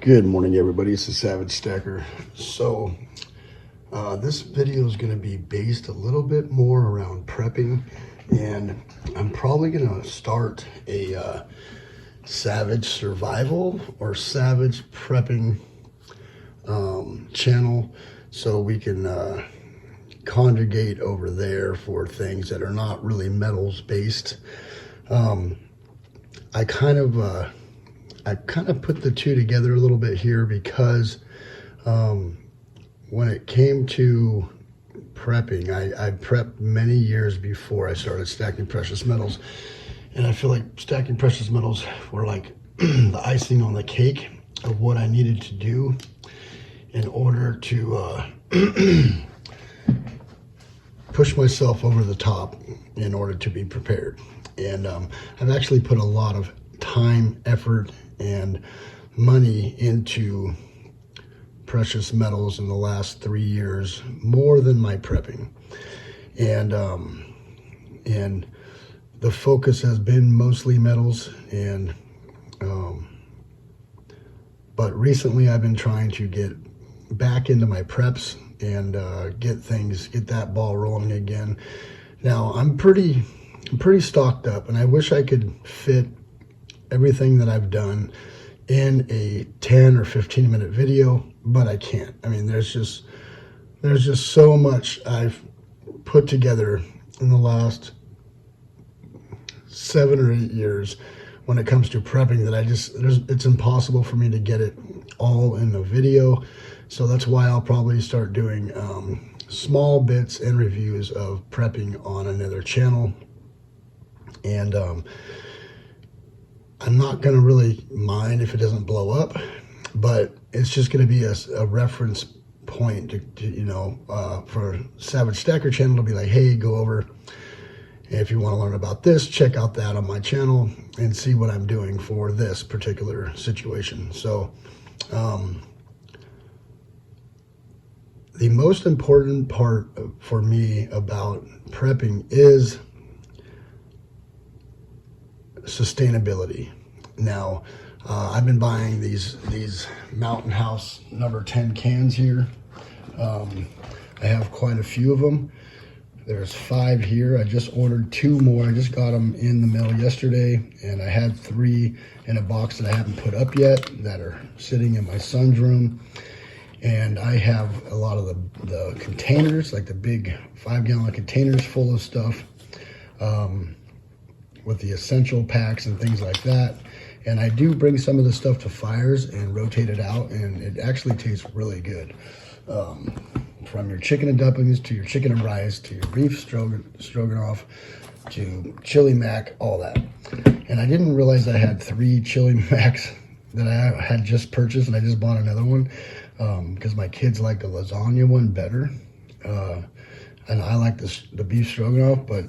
Good morning, everybody. This is Savagestacker. So this video is going to be based a little bit more around prepping, and I'm probably going to start a savage survival or savage prepping channel, so we can congregate over there for things that are not really metals based. I kind of put the two together a little bit here because when it came to prepping, I prepped many years before I started stacking precious metals. And I feel like stacking precious metals were like the icing on the cake of what I needed to do in order to push myself over the top in order to be prepared. And I've actually put a lot of time, effort, and money into precious metals in the last 3 years, more than my prepping. And the focus has been mostly metals, and but recently I've been trying to get back into my preps and get that ball rolling again. Now I'm pretty stocked up, and I wish I could fit everything that I've done in a 10 or 15 minute video, but I can't. I mean, there's just so much I've put together in the last 7 or 8 years when it comes to prepping that it's impossible for me to get it all in the video. So that's why I'll probably start doing small bits and reviews of prepping on another channel. And I'm not going to really mind if it doesn't blow up, but it's just going to be a reference point to for Savagestacker channel to be like, hey, go over. If you want to learn about this, check out that on my channel and see what I'm doing for this particular situation. So the most important part for me about prepping is sustainability. Now, I've been buying these Mountain House number 10 cans here. I have quite a few of them. There's 5 here. I just ordered 2 more. I just got them in the mail yesterday, and I had 3 in a box that I haven't put up yet that are sitting in my son's room. And I have a lot of the containers, like the big 5-gallon containers full of stuff, with the essential packs and things like that. And I do bring some of the stuff to fires and rotate it out, and it actually tastes really good. From your chicken and dumplings to your chicken and rice to your beef stroganoff to chili mac, all that. And I didn't realize I had 3 chili macs that I had just purchased, and I just bought another one because my kids like the lasagna one better, and I like the beef stroganoff, but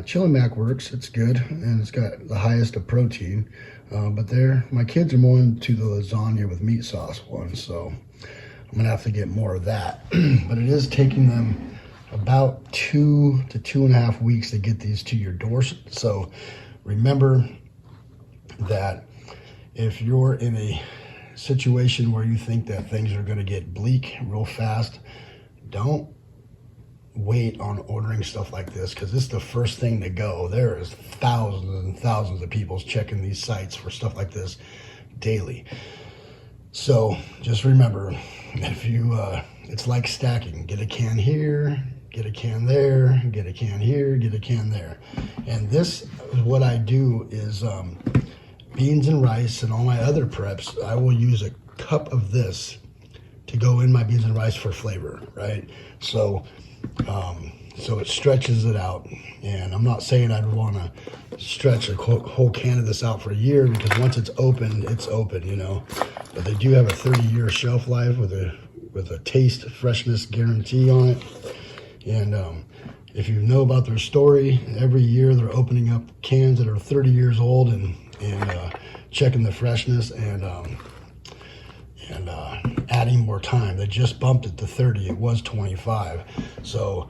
chili mac works. It's good, and it's got the highest of protein, but my kids are more into the lasagna with meat sauce one, so I'm gonna have to get more of that. But it is taking them about 2 to 2.5 weeks to get these to your doors. So remember that if you're in a situation where you think that things are gonna get bleak real fast, don't wait on ordering stuff like this, because it's the first thing to go. There is thousands and thousands of people checking these sites for stuff like this daily. So just remember, if you it's like stacking. Get a can here, get a can there, get a can here, get a can there. And this is what I do is beans and rice and all my other preps, I will use a cup of this to go in my beans and rice for flavor, right? So it stretches it out. And I'm not saying I'd want to stretch a whole can of this out for a year, because once it's open, you know. But they do have a 30-year shelf life with a taste freshness guarantee on it. And if you know about their story, every year they're opening up cans that are 30 years old and checking the freshness and adding more time. They just bumped it to 30. It was 25. So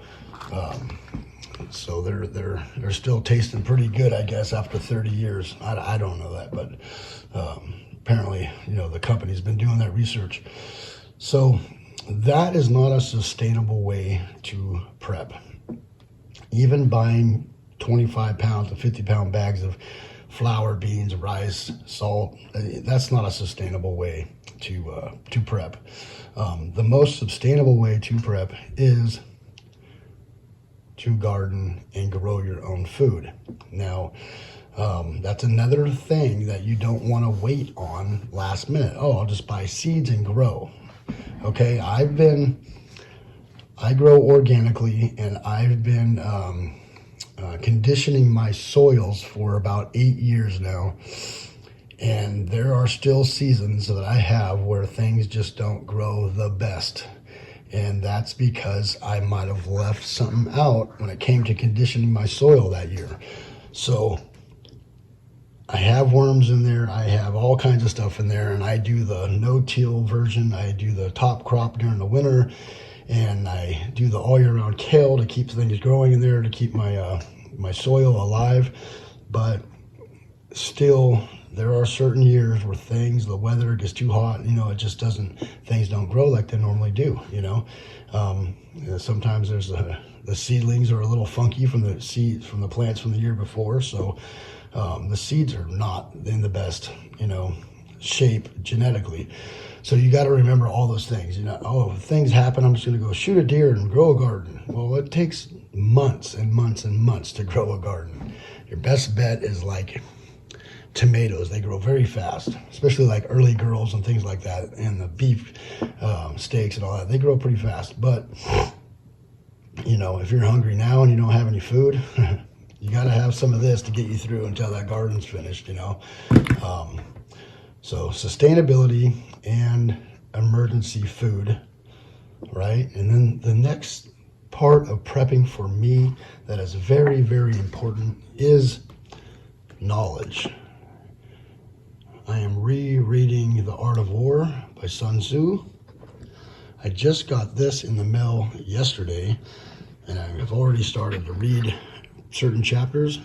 they're still tasting pretty good, I guess, after 30 years. I don't know that, but apparently, the company's been doing that research. So that is not a sustainable way to prep. Even buying 25 pound to 50 pound bags of flour, beans, rice, salt, that's not a sustainable way to prep. The most sustainable way to prep is to garden and grow your own food. Now, that's another thing that you don't want to wait on last minute. Oh, I'll just buy seeds and grow. Okay, I grow organically, and I've been conditioning my soils for about 8 years now. And there are still seasons that I have where things just don't grow the best. And that's because I might have left something out when it came to conditioning my soil that year. So I have worms in there. I have all kinds of stuff in there. And I do the no-till version. I do the top crop during the winter. And I do the all year round kale to keep things growing in there, to keep my my soil alive. But still, there are certain years where the weather gets too hot, things don't grow like they normally do, sometimes the seedlings are a little funky from the plants from the year before. So the seeds are not in the best, shape genetically. So you got to remember all those things, if things happen, I'm just going to go shoot a deer and grow a garden. Well, it takes months and months and months to grow a garden. Your best bet is like tomatoes. They grow very fast, especially like early girls and things like that, and the beef steaks and all that. They grow pretty fast. But if you're hungry now and you don't have any food, you got to have some of this to get you through until that garden's finished. So sustainability and emergency food, right? And then the next part of prepping for me that is very, very important is knowledge. I am rereading The Art of War by Sun Tzu. I just got this in the mail yesterday, and I've already started to read certain chapters.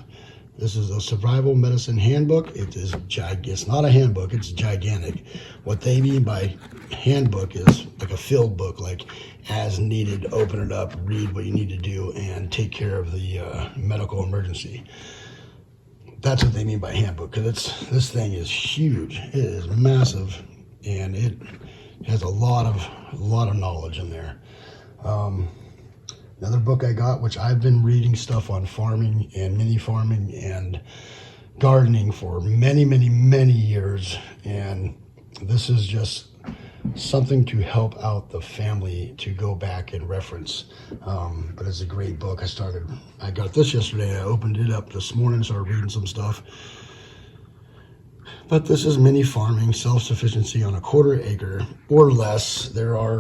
This is a survival medicine handbook. It's not a handbook, it's gigantic. What they mean by handbook is like a field book, like as needed, open it up, read what you need to do, and take care of the medical emergency. That's what they mean by handbook, because this thing is huge. It is massive, and it has a lot of knowledge in there. Another book I got, which I've been reading stuff on farming and mini farming and gardening for many, many, many years, and this is just something to help out the family to go back and reference. But it's a great book. I got this yesterday. I opened it up this morning, started reading some stuff. But this is mini farming, self-sufficiency on a quarter acre or less. There are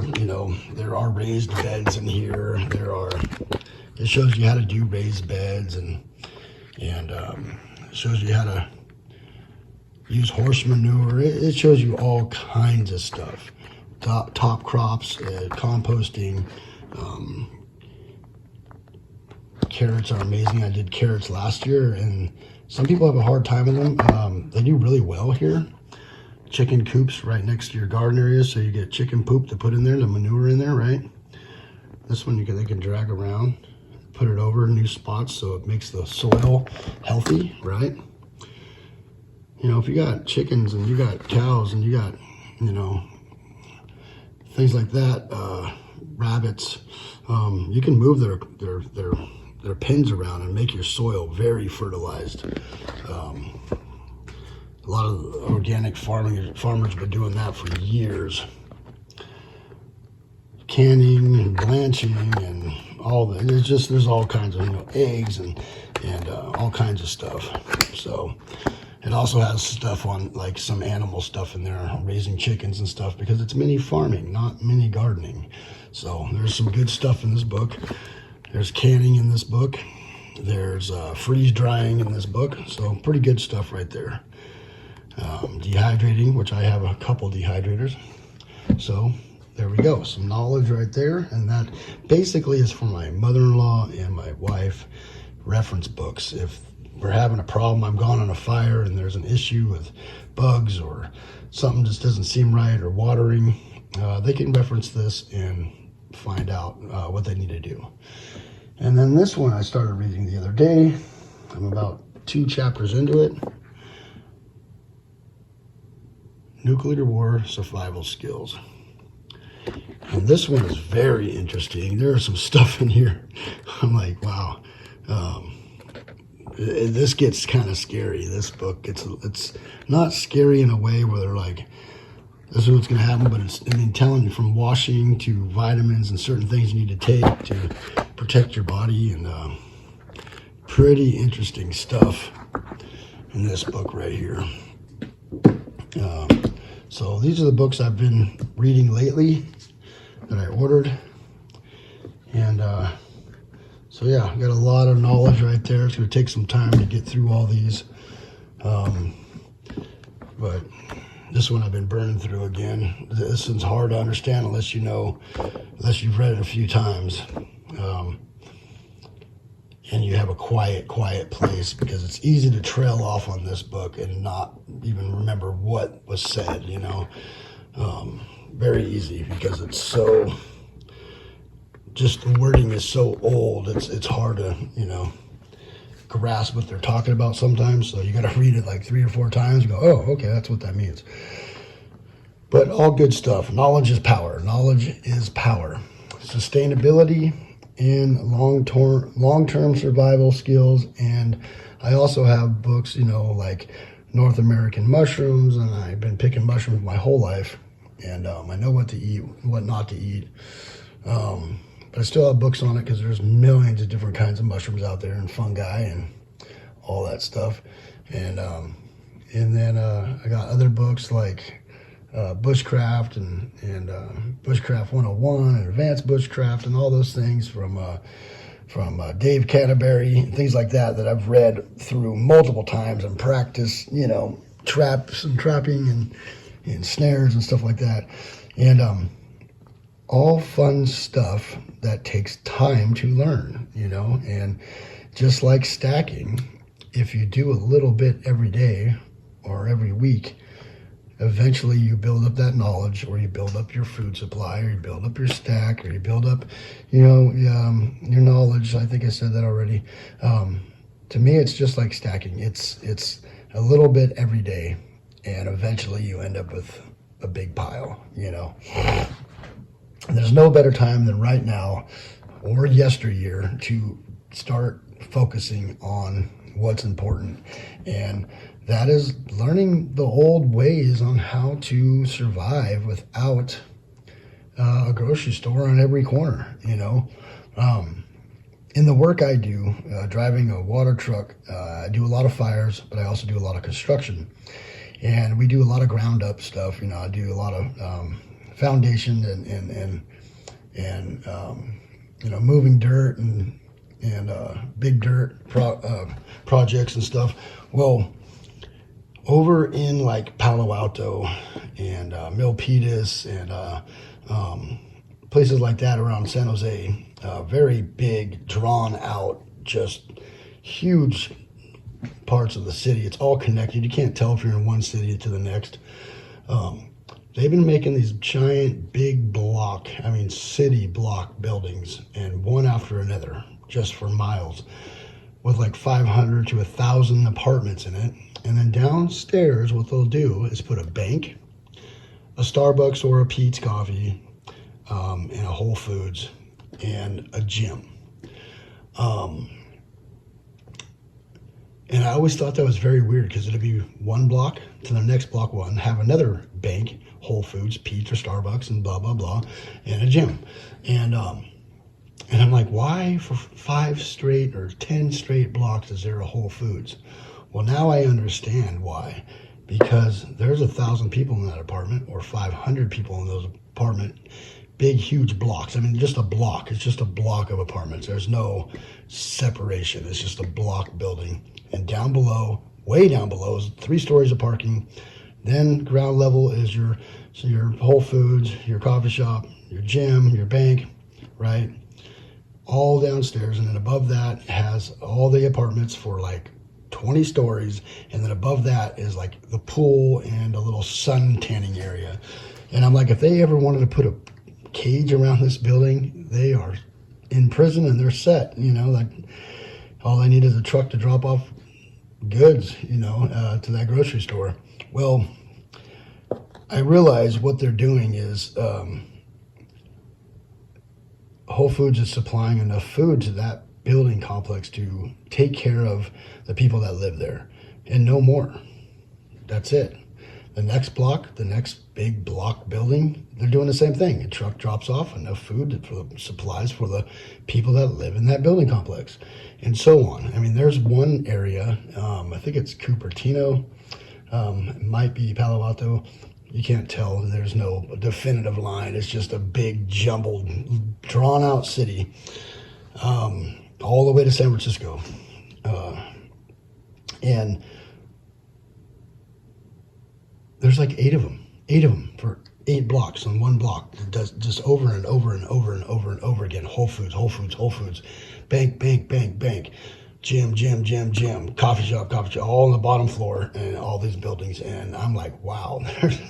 raised beds in here. It shows you how to do raised beds, and it shows you how to use horse manure. It shows you all kinds of stuff. Top crops, composting. Carrots are amazing. I did carrots last year, and some people have a hard time with them. They do really well here. Chicken coops right next to your garden area, so you get chicken poop to put in there, the manure in there, right? This one they can drag around, put it over new spots, so it makes the soil healthy, right? If you got chickens and you got cows and you got, things like that, rabbits, you can move their pens around and make your soil very fertilized. A lot of organic farmers have been doing that for years. Canning and blanching and all that. There's all kinds of eggs and all kinds of stuff. So it also has stuff on like some animal stuff in there, raising chickens and stuff, because it's mini farming, not mini gardening. So there's some good stuff in this book. There's canning in this book. There's freeze drying in this book. So pretty good stuff right there. Dehydrating, which I have a couple dehydrators. So there we go. Some knowledge right there. And that basically is for my mother-in-law and my wife reference books. If we're having a problem, I'm gone on a fire and there's an issue with bugs or something just doesn't seem right or watering, they can reference this and find out what they need to do. And then this one I started reading the other day. I'm about 2 chapters into it. Nuclear War Survival Skills. And this one is very interesting. There is some stuff in here. I'm like, wow. This gets kind of scary. This book, it's not scary in a way where they're like, this is what's going to happen, but it's, I mean, telling you from washing to vitamins and certain things you need to take to protect your body, and pretty interesting stuff in this book right here. So these are the books I've been reading lately that I ordered, and so yeah, I got a lot of knowledge right there. It's going to take some time to get through all these, but this one I've been burning through again. This one's hard to understand unless you know, unless you've read it a few times, and you have a quiet place, because it's easy to trail off on this book and not even remember what was said, you know. Very easy, because it's so, just the wording is so old, it's hard to, you know, grasp what they're talking about sometimes. So you got to read it like 3 or 4 times and go, oh, okay, that's what that means. But all good stuff. Knowledge is power. Knowledge is power. Sustainability and long-term survival skills. And I also have books, you know, like North American mushrooms, and I've been picking mushrooms my whole life, and I know what to eat, what not to eat. But I still have books on it because there's millions of different kinds of mushrooms out there, and fungi and all that stuff. And then I got other books like bushcraft and bushcraft 101 and advanced bushcraft and all those things from Dave Canterbury and things like that I've read through multiple times and practiced, you know, traps and trapping and snares and stuff like that. And all fun stuff that takes time to learn, you know. And just like stacking, if you do a little bit every day or every week, eventually you build up that knowledge, or you build up your food supply, or you build up your stack, or you build up, you know, your knowledge. I think I said that already. To me, it's just like stacking. It's a little bit every day, and eventually you end up with a big pile, you know. There's no better time than right now or yesteryear to start focusing on what's important. And that is learning the old ways on how to survive without a grocery store on every corner, you know. In the work I do, driving a water truck, I do a lot of fires, but I also do a lot of construction. And we do a lot of ground up stuff, you know. I do a lot of foundation and you know, moving dirt and big dirt projects and stuff. Well, over in like Palo Alto and Milpitas and places like that around San Jose, very big, drawn out, just huge parts of the city. It's all connected. You can't tell if you're in one city to the next. They've been making these giant, big block, I mean city block buildings, and one after another, just for miles, with like 500 to 1,000 apartments in it. And then downstairs, what they'll do is put a bank, a Starbucks or a Pete's Coffee, and a Whole Foods, and a gym. And I always thought that was very weird, because it'd be one block to the next block one, have another bank, Whole Foods, Pete's or Starbucks, and blah, blah, blah, and a gym. And I'm like, why for 5 straight or 10 straight blocks is there a Whole Foods? Well, now I understand why. Because there's 1,000 people in that apartment, or 500 people in those apartment, big, huge blocks. I mean, just a block. It's just a block of apartments. There's no separation. It's just a block building. And down below, way down below, is 3 stories of parking. Then ground level is your Whole Foods, your coffee shop, your gym, your bank, right? All downstairs. And then above that has all the apartments for like 20 stories, and then above that is like the pool and a little sun tanning area. And I'm like, if they ever wanted to put a cage around this building, they are in prison and they're set. Like all they need is a truck to drop off goods, to that grocery store. Well, I realize what they're doing is Whole Foods is supplying enough food to that building complex to take care of the people that live there, and no more. That's it. The next block, the next big block building, they're doing the same thing. A truck drops off enough food for the supplies for the people that live in that building complex, and so on. I mean, there's one area, I think it's Cupertino, it might be Palo Alto. You can't tell. There's no definitive line. It's just a big, jumbled, drawn-out city, all the way to San Francisco. And there's like 8 of them for 8 blocks on one block. It does just over and over and over and over and over again. Whole Foods, bank, gym, coffee shop, all on the bottom floor and all these buildings. And I'm like, wow,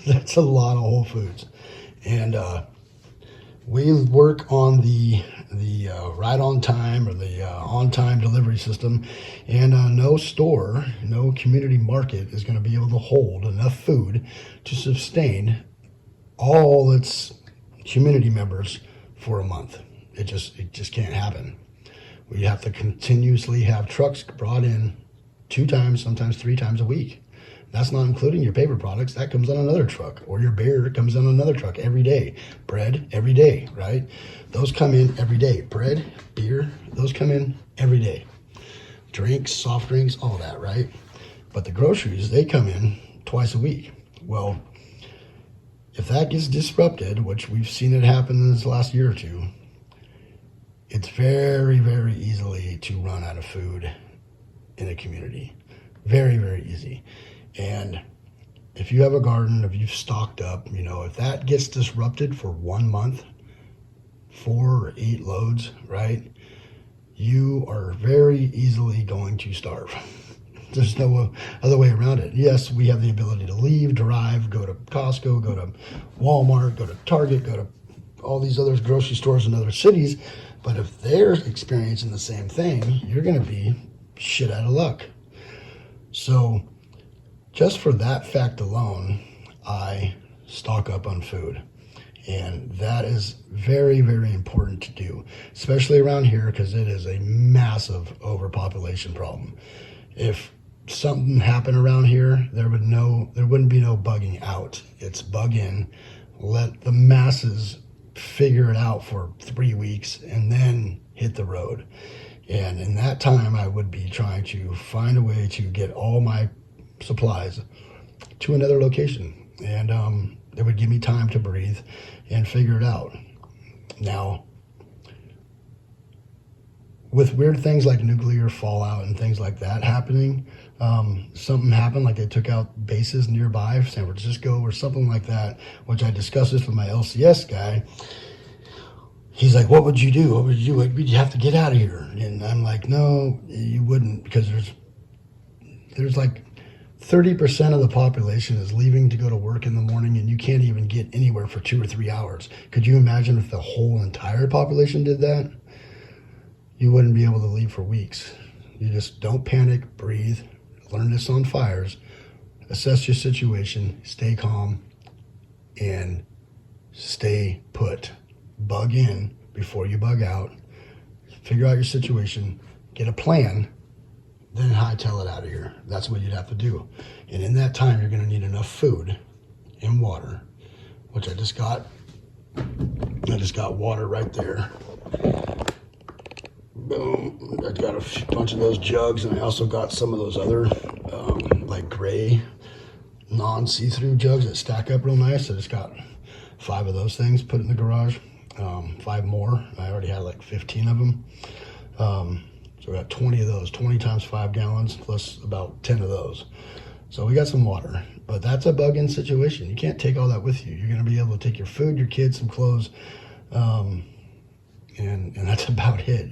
that's a lot of Whole Foods. And we work on the right on time, or the on time delivery system, and no store, no community market is going to be able to hold enough food to sustain all its community members for a month. It just can't happen. We have to continuously have trucks brought in 2 times, sometimes 3 times a week. That's not including your paper products. That comes on another truck. Or your beer comes on another truck every day. Bread, every day, right? Those come in every day. Bread, beer, those come in every day. Drinks, soft drinks, all that, right? But the groceries, they come in twice a week. Well, if that gets disrupted, which we've seen it happen in this last year or two, it's very, very easily to run out of food in a community. Very, very easy. And if you have a garden, if you've stocked up, if that gets disrupted for 1 month, 4 or 8 loads, right? You are very easily going to starve. There's no other way around it. Yes, we have the ability to leave, drive, go to Costco, go to Walmart, go to Target, go to all these other grocery stores in other cities. But if they're experiencing the same thing, you're going to be shit out of luck. So just for that fact alone, I stock up on food. And that is very, very important to do, especially around here, because it is a massive overpopulation problem. If something happened around here, there wouldn't be no bugging out. It's bug in, let the masses figure it out for 3 weeks, and then hit the road. And in that time, I would be trying to find a way to get all my supplies to another location. And it would give me time to breathe and figure it out. Now, with weird things like nuclear fallout and things like that happening, something happened, like they took out bases nearby, San Francisco or something like that, which I discussed this with my LCS guy. He's like, what would you do? What would you do? Would you have to get out of here? And I'm like, no, you wouldn't, because there's like 30% of the population is leaving to go to work in the morning, and you can't even get anywhere for 2 or 3 hours. Could you imagine if the whole entire population did that? You wouldn't be able to leave for weeks. You just don't panic, breathe, learn this on fires, assess your situation, stay calm, and stay put. Bug in before you bug out. Figure out your situation, get a plan, then hightail it out of here. That's what you'd have to do. And in that time, you're going to need enough food and water, which I just got water right there. Boom. I got a bunch of those jugs, and I also got some of those other like gray non-see-through jugs that stack up real nice. I just got 5 of those things put in the garage. 5 more. I already had like 15 of them. So we got 20 of those, 20 times 5 gallons, plus about 10 of those. So we got some water, but that's a bug-in situation. You can't take all that with you. You're going to be able to take your food, your kids, some clothes, and that's about it,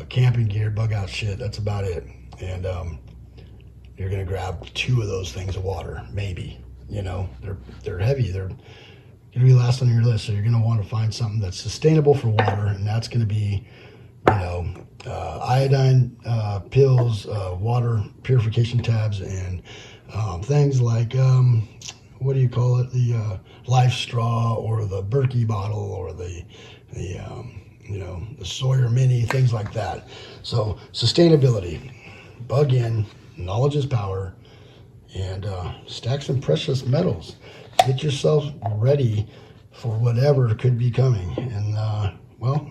Camping gear, bug out shit, that's about it. And you're going to grab 2 of those things of water, maybe. You know, they're heavy. They're going to be last on your list. So you're going to want to find something that's sustainable for water, and that's going to be, you know, iodine pills, water purification tabs, and things like, what do you call it? The Life Straw, or the Berkey bottle, or the you know, the Sawyer Mini, things like that. So sustainability, bug in, knowledge is power, and stack some precious metals. Get yourself ready for whatever could be coming. And well,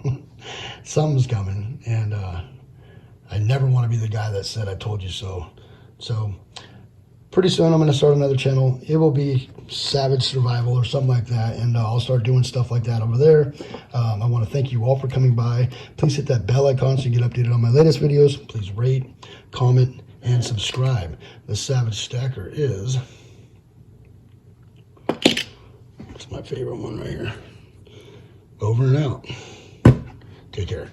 something's coming, and I never want to be the guy that said I told you so. So pretty soon I'm going to start another channel. It will be Savage Survival or something like that, and I'll start doing stuff like that over there. I want to thank you all for coming by. Please hit that bell icon so you get updated on my latest videos. Please rate, comment, and subscribe. The Savagestacker is, it's my favorite one right here. Over and out. Take care.